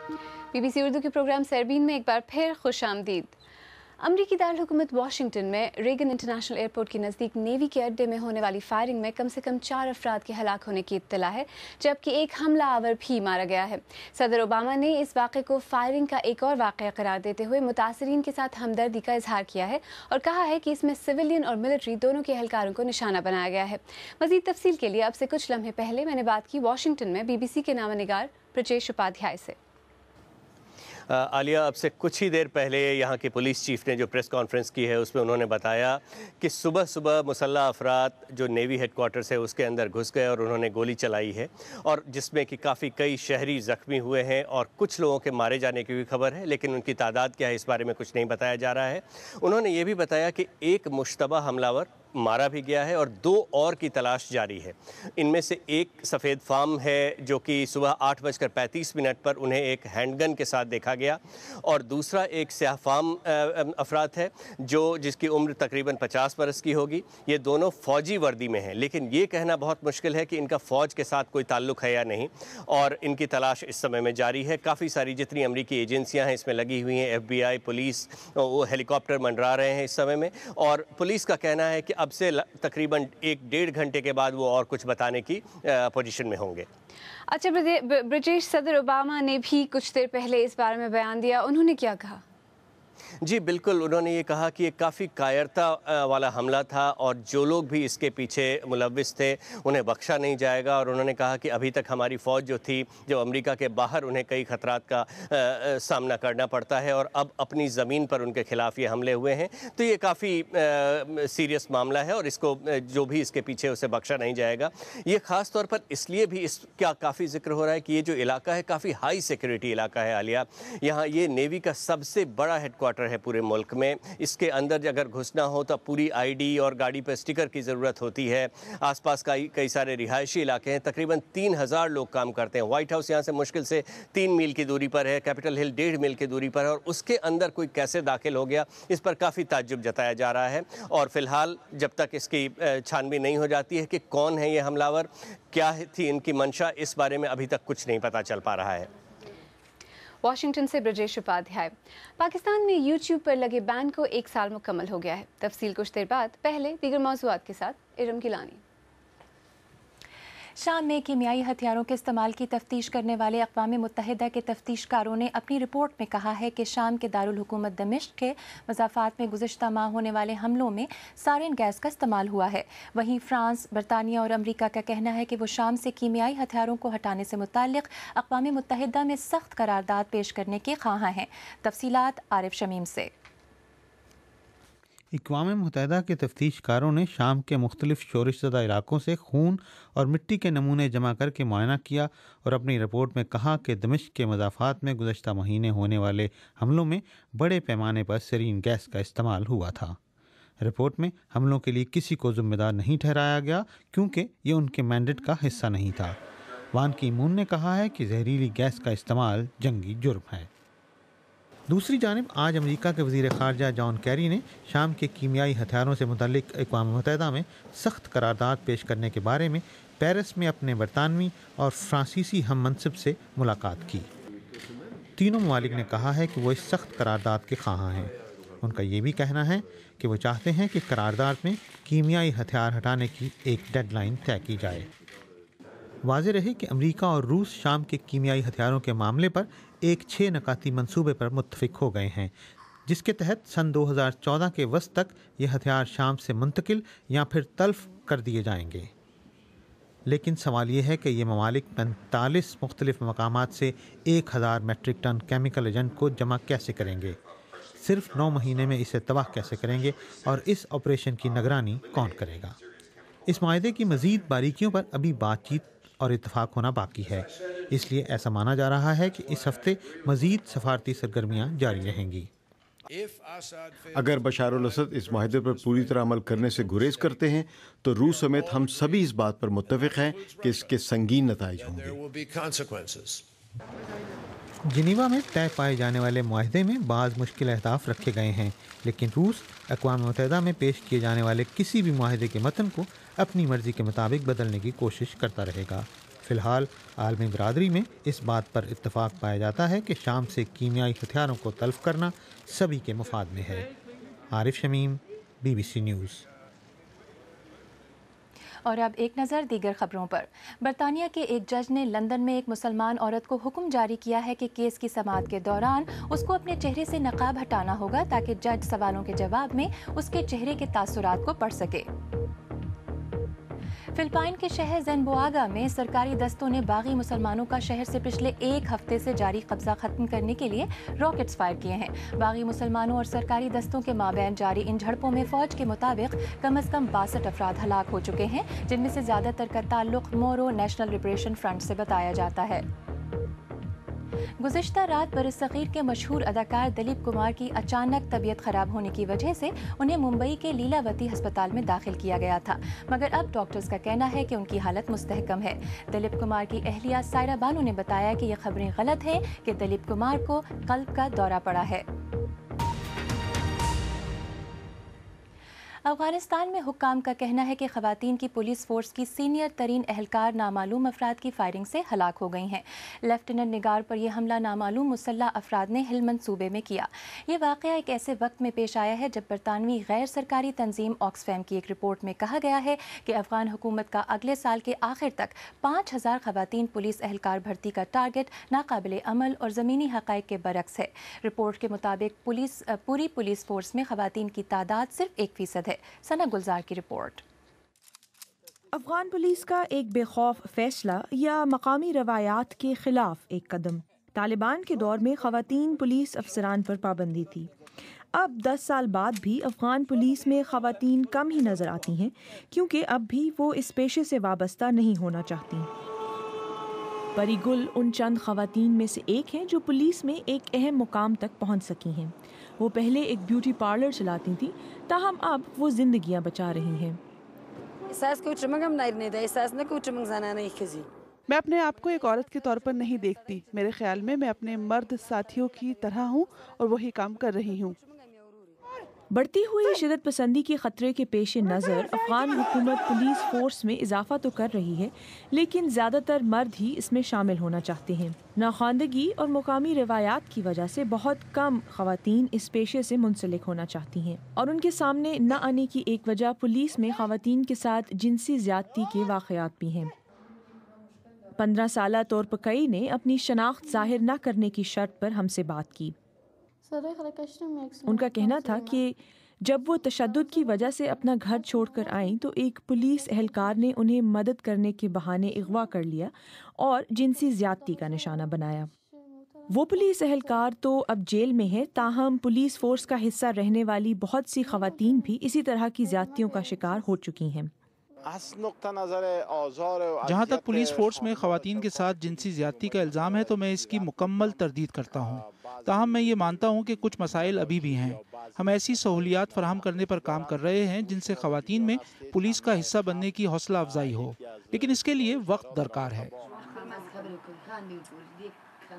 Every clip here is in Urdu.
BBC اردو کے پروگرام سیربین میں ایک بار پھر خوش آمدید۔ امریکی دارالحکومت واشنگٹن میں ریگن انٹرنیشنل ایئرپورٹ کے نزدیک نیوی کے اڈے میں ہونے والی فائرنگ میں کم سے کم 4 افراد کے ہلاک ہونے کی اطلاع ہے، جبکہ ایک حملہ آور بھی مارا گیا ہے۔ صدر اوباما نے اس واقعے کو فائرنگ کا ایک اور واقعہ قرار دیتے ہوئے متاثرین کے ساتھ ہمدردی کا اظہار کیا ہے اور کہا ہے کہ اس میں سویلین اور ملٹری دونوں کے اہلکاروں کو نشانہ بنایا گیا ہے۔ مزید تفصیل کے لیے اب سے کچھ لمحے پہلے میں نے بات کی واشنگٹن میں BBC کے نامہ نگار برجیش اپادھیائے سے۔ عالیہ، اب سے کچھ ہی دیر پہلے یہاں کے پولیس چیف نے جو پریس کانفرنس کی ہے اس میں انہوں نے بتایا کہ صبح مسلح افراد جو نیوی ہیڈ کوارٹرز ہے اس کے اندر گھس گئے اور انہوں نے گولی چلائی ہے، اور جس میں کہ کئی شہری زخمی ہوئے ہیں اور کچھ لوگوں کے مارے جانے کی بھی خبر ہے، لیکن ان کی تعداد کیا ہے اس بارے میں کچھ نہیں بتایا جا رہا ہے۔ انہوں نے یہ بھی بتایا کہ ایک مشتبہ حملہ آور مارا بھی گیا ہے اور 2 اور کی تلاش جاری ہے۔ ان میں سے ایک سفید فام ہے جو کہ صبح 8:35 پر انہیں ایک ہینڈ گن کے ساتھ دیکھا گیا، اور دوسرا ایک سیاہ فام افراد ہے جس کی عمر تقریباً 50 برس کی ہوگی۔ یہ دونوں فوجی وردی میں ہیں، لیکن یہ کہنا بہت مشکل ہے کہ ان کا فوج کے ساتھ کوئی تعلق ہے یا نہیں، اور ان کی تلاش اس سمے میں جاری ہے۔ کافی ساری جتنی امریکی ایجنسیاں ہیں اس میں لگی ہوئی ہیں، FBI، پولیس، وہ ہیلی کاپٹر منڈرا رہے ہیں اس سمے میں، اور پولیس کا کہنا ہے کہ اب سے تقریباً 1-1.5 گھنٹے کے بعد وہ اور کچھ بتانے کی پوزیشن میں ہوں گے۔ اچھا برجیش، صدر اوباما نے بھی کچھ دیر پہلے اس بارے میں بیان دیا، انہوں نے کیا کہا؟ جی بالکل، انہوں نے یہ کہا کہ یہ کافی کائرتا والا حملہ تھا اور جو لوگ بھی اس کے پیچھے ملوث تھے انہیں بخشا نہیں جائے گا، اور انہوں نے کہا کہ ابھی تک ہماری فوج جو تھی جو امریکہ کے باہر انہیں کئی خطرات کا سامنا کرنا پڑتا ہے، اور اب اپنی زمین پر ان کے خلاف یہ حملے ہوئے ہیں، تو یہ کافی سیریس معاملہ ہے اور اس کو جو بھی اس کے پیچھے اسے بخشا نہیں جائے گا۔ یہ خاص طور پر اس لیے بھی اس کا کافی ذکر ہو رہا ہے کہ یہ جو علاقہ ہے کافی ہائی سیکیورٹی علاقہ ہے عالیہ، یہاں یہ نیوی کا سب سے بڑا ہیڈ کوارٹر ہے پورے ملک میں۔ اس کے اندر اگر گھسنا ہو تو پوری ID اور گاڑی پر سٹیکر کی ضرورت ہوتی ہے۔ آس پاس کئی سارے رہائشی علاقے ہیں، تقریباً 3000 لوگ کام کرتے ہیں۔ وائٹ ہاؤس یہاں سے مشکل سے 3 میل کی دوری پر ہے، کیپٹل ہل 1.5 میل کی دوری پر ہے، اور اس کے اندر کوئی کیسے داخل ہو گیا اس پر کافی تعجب جتایا جا رہا ہے، اور فی الحال جب تک اس کی چھانبین نہیں ہو جاتی ہے کہ کون ہے یہ حملہ آور، کیا تھی ان کی منشا، اس بارے میں ابھی تک کچھ نہیں پتہ چل پا رہا ہے۔ واشنگٹن سے برجیش اپادھیائے۔ پاکستان میں YouTube پر لگے بین کو 1 سال مکمل ہو گیا ہے۔ تفصیل کچھ دیر بعد، پہلے دیگر موضوعات کے ساتھ ارم گیلانی۔ شام میں کیمیائی ہتھیاروں کے استعمال کی تفتیش کرنے والے اقوام متحدہ کے تفتیش کاروں نے اپنی رپورٹ میں کہا ہے کہ شام کے دارالحکومت دمشق کے مضافات میں گزشتہ ماہ ہونے والے حملوں میں سارن گیس کا استعمال ہوا ہے۔ وہیں فرانس، برطانیہ اور امریکہ کا کہنا ہے کہ وہ شام سے کیمیائی ہتھیاروں کو ہٹانے سے متعلق اقوام متحدہ میں سخت قرارداد پیش کرنے کے خواہاں ہیں۔ تفصیلات عارف شمیم سے۔ اقوام متحدہ کے تفتیش کاروں نے شام کے مختلف شورش زدہ علاقوں سے خون اور مٹی کے نمونے جمع کر کے معائنہ کیا اور اپنی رپورٹ میں کہا کہ دمشق کے مضافات میں گزشتہ مہینے ہونے والے حملوں میں بڑے پیمانے پر سرین گیس کا استعمال ہوا تھا۔ رپورٹ میں حملوں کے لیے کسی کو ذمہ دار نہیں ٹھہرایا گیا کیونکہ یہ ان کے مینڈیٹ کا حصہ نہیں تھا۔ وان کی مون نے کہا ہے کہ زہریلی گیس کا استعمال جنگی جرم ہے۔ دوسری جانب آج امریکہ کے وزیر خارجہ جان کیری نے شام کے کیمیائی ہتھیاروں سے متعلق اقوام متحدہ میں سخت قرارداد پیش کرنے کے بارے میں پیرس میں اپنے برطانوی اور فرانسیسی ہم منصب سے ملاقات کی۔ تینوں ممالک نے کہا ہے کہ وہ اس سخت قرارداد کے خواہاں ہیں۔ ان کا یہ بھی کہنا ہے کہ وہ چاہتے ہیں کہ قرارداد میں کیمیائی ہتھیار ہٹانے کی ایک ڈیڈ لائن طے کی جائے۔ واضح رہے کہ امریکہ اور روس شام کے کیمیائی ہتھیاروں کے معاملے پر ایک 6 نکاتی منصوبے پر متفق ہو گئے ہیں، جس کے تحت سن 2014 کے وسط تک یہ ہتھیار شام سے منتقل یا پھر تلف کر دیے جائیں گے۔ لیکن سوال یہ ہے کہ یہ ممالک 45 مختلف مقامات سے 1000 میٹرک ٹن کیمیکل ایجنٹ کو جمع کیسے کریں گے، صرف 9 مہینے میں اسے تباہ کیسے کریں گے، اور اس آپریشن کی نگرانی کون کرے گا۔ اس معاہدے کی مزید باریکیوں پر ابھی بات چیت اور اتفاق ہونا باقی ہے، اس لیے ایسا مانا جا رہا ہے کہ اس ہفتے مزید سفارتی سرگرمیاں جاری رہیں گی۔ اگر بشار الاسد اس معاہدے پر پوری طرح عمل کرنے سے گریز کرتے ہیں تو روس سمیت ہم سبھی اس بات پر متفق ہیں کہ اس کے سنگین نتائج ہوں گے۔ جنیوا میں طے پائے جانے والے معاہدے میں بعض مشکل اہداف رکھے گئے ہیں، لیکن روس اقوام متحدہ میں پیش کیے جانے والے کسی بھی معاہدے کے متن کو اپنی مرضی کے مطابق بدلنے کی کوشش کرتا رہے گا۔ فی الحال عالمی برادری میں اس بات پر اتفاق پایا جاتا ہے کہ شام سے کیمیائی ہتھیاروں کو تلف کرنا سبھی کے مفاد میں ہے۔ عارف شمیم، BBC نیوز۔ اور اب ایک نظر دیگر خبروں پر۔ برطانیہ کے ایک جج نے لندن میں ایک مسلمان عورت کو حکم جاری کیا ہے کہ کیس کی سماعت کے دوران اس کو اپنے چہرے سے نقاب ہٹانا ہوگا تاکہ جج سوالوں کے جواب میں اس کے چہرے کے تاثرات کو پڑھ سکے۔ فلپائن کے شہر زنبواگا میں سرکاری دستوں نے باغی مسلمانوں کا شہر سے پچھلے ایک ہفتے سے جاری قبضہ ختم کرنے کے لیے راکٹس فائر کیے ہیں۔ باغی مسلمانوں اور سرکاری دستوں کے مابین جاری ان جھڑپوں میں فوج کے مطابق کم از کم 62 افراد ہلاک ہو چکے ہیں، جن میں سے زیادہ تر کا تعلق مورو نیشنل لبریشن فرنٹ سے بتایا جاتا ہے۔ گزشتہ رات برصغیر کے مشہور اداکار دلیپ کمار کی اچانک طبیعت خراب ہونے کی وجہ سے انہیں ممبئی کے لیلاوتی ہسپتال میں داخل کیا گیا تھا، مگر اب ڈاکٹرز کا کہنا ہے کہ ان کی حالت مستحکم ہے۔ دلیپ کمار کی اہلیہ سائرہ بانو نے بتایا کہ یہ خبریں غلط ہیں کہ دلیپ کمار کو قلب کا دورہ پڑا ہے۔ افغانستان میں حکام کا کہنا ہے کہ خواتین کی پولیس فورس کی سینئر ترین اہلکار نامعلوم افراد کی فائرنگ سے ہلاک ہو گئی ہیں۔ لیفٹیننٹ نگار پر یہ حملہ نامعلوم مسلح افراد نے ہلمند صوبے میں کیا۔ یہ واقعہ ایک ایسے وقت میں پیش آیا ہے جب برطانوی غیر سرکاری تنظیم آکسفیم کی ایک رپورٹ میں کہا گیا ہے کہ افغان حکومت کا اگلے سال کے آخر تک 5000 خواتین پولیس اہلکار بھرتی کا ٹارگٹ ناقابل عمل اور زمینی حقائق کے برعکس ہے۔ رپورٹ کے مطابق پوری پولیس فورس میں خواتین کی تعداد صرف 1% ہے۔ ثنا گلزار کی رپورٹ۔ افغان پولیس کا ایک بے خوف فیصلہ یا مقامی روایات کے خلاف ایک قدم۔ طالبان کے دور میں خواتین پولیس افسران پر پابندی تھی۔ اب 10 سال بعد بھی افغان پولیس میں خواتین کم ہی نظر آتی ہیں، کیونکہ اب بھی وہ اس پیشے سے وابستہ نہیں ہونا چاہتی۔ پری گل ان چند خواتین میں سے ایک ہیں جو پولیس میں ایک اہم مقام تک پہنچ سکی ہیں۔ وہ پہلے ایک بیوٹی پارلر چلاتی تھیں، تاہم اب وہ زندگیاں بچا رہی ہیں۔ میں اپنے آپ کو ایک عورت کے طور پر نہیں دیکھتی۔ میرے خیال میں اپنے مرد ساتھیوں کی طرح ہوں اور وہی کام کر رہی ہوں۔ بڑھتی ہوئی شدت پسندی کے خطرے کے پیش نظر افغان حکومت پولیس فورس میں اضافہ تو کر رہی ہے، لیکن زیادہ تر مرد ہی اس میں شامل ہونا چاہتے ہیں۔ ناخواندگی اور مقامی روایات کی وجہ سے بہت کم خواتین اس پیشے سے منسلک ہونا چاہتی ہیں، اور ان کے سامنے نہ آنے کی ایک وجہ پولیس میں خواتین کے ساتھ جنسی زیادتی کے واقعات بھی ہیں۔ 15 سالہ تورپکئی نے اپنی شناخت ظاہر نہ کرنے کی شرط پر ہم سے بات کی۔ ان کا کہنا تھا کہ جب وہ تشدد کی وجہ سے اپنا گھر چھوڑ کر آئیں تو ایک پولیس اہلکار نے انہیں مدد کرنے کے بہانے اغوا کر لیا اور جنسی زیادتی کا نشانہ بنایا۔ وہ پولیس اہلکار تو اب جیل میں ہے، تاہم پولیس فورس کا حصہ رہنے والی بہت سی خواتین بھی اسی طرح کی زیادتیوں کا شکار ہو چکی ہیں۔ جہاں تک پولیس فورس میں خواتین کے ساتھ جنسی زیادتی کا الزام ہے تو میں اس کی مکمل تردید کرتا ہوں، تاہم میں یہ مانتا ہوں کہ کچھ مسائل ابھی بھی ہیں۔ ہم ایسی سہولیات فراہم کرنے پر کام کر رہے ہیں جن سے خواتین میں پولیس کا حصہ بننے کی حوصلہ افزائی ہو، لیکن اس کے لیے وقت درکار ہے۔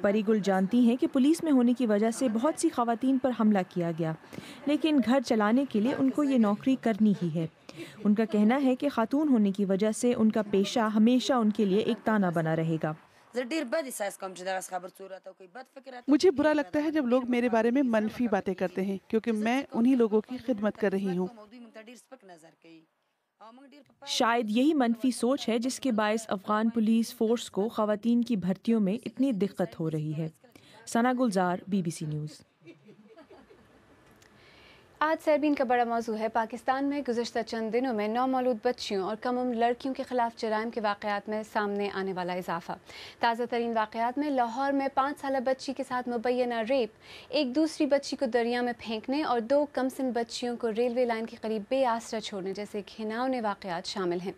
پری گل جانتی ہیں کہ پولیس میں ہونے کی وجہ سے بہت سی خواتین پر حملہ کیا گیا، لیکن گھر چلانے کے لیے ان کو یہ نوکری کرنی ہی ہے۔ ان کا کہنا ہے کہ خاتون ہونے کی وجہ سے ان کا پیشہ ہمیشہ ان کے لیے ایک تانا بنا رہے گا۔ مجھے برا لگتا ہے جب لوگ میرے بارے میں منفی باتیں کرتے ہیں، کیونکہ میں انہی لوگوں کی خدمت کر رہی ہوں۔ شاید یہی منفی سوچ ہے جس کے باعث افغان پولیس فورس کو خواتین کی بھرتیوں میں اتنی دقت ہو رہی ہے۔ ثنا گلزار، BBC نیوز۔ آج سیربین کا بڑا موضوع ہے۔ پاکستان میں گزشتہ چند دنوں میں نومولود بچیوں اور کم عمر لڑکیوں کے خلاف جرائم کے واقعات میں سامنے آنے والا اضافہ۔ تازہ ترین واقعات میں لاہور میں 5 سالہ بچی کے ساتھ مبینہ ریپ، ایک دوسری بچی کو دریا میں پھینکنے اور 2 کمسن بچیوں کو ریلوے لائن کے قریب بے آسرا چھوڑنے جیسے گھناؤنے واقعات شامل ہیں۔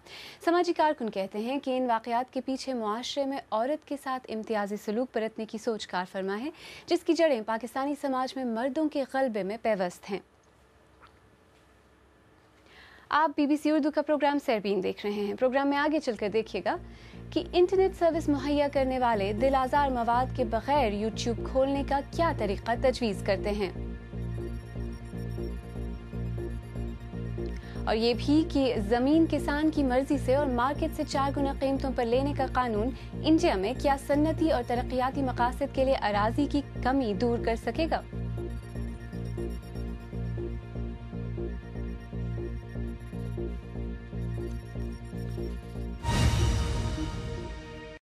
سماجی کارکن کہتے ہیں کہ ان واقعات کے پیچھے معاشرے میں عورت کے ساتھ امتیازی سلوک برتنے کی سوچ کار فرما ہے، جس کی جڑیں پاکستانی سماج میں مردوں کے غلبے میں پیوست ہیں۔ آپ BBC اردو کا پروگرام سیربین دیکھ رہے ہیں۔ پروگرام میں آگے چل کر دیکھیے گا کہ انٹرنیٹ سروس مہیا کرنے والے دل آزار مواد کے بغیر یوٹیوب کھولنے کا کیا طریقہ تجویز کرتے ہیں، اور یہ بھی کہ زمین کسان کی مرضی سے اور مارکیٹ سے 4 گنا قیمتوں پر لینے کا قانون انڈیا میں کیا صنعتی اور ترقیاتی مقاصد کے لیے اراضی کی کمی دور کر سکے گا؟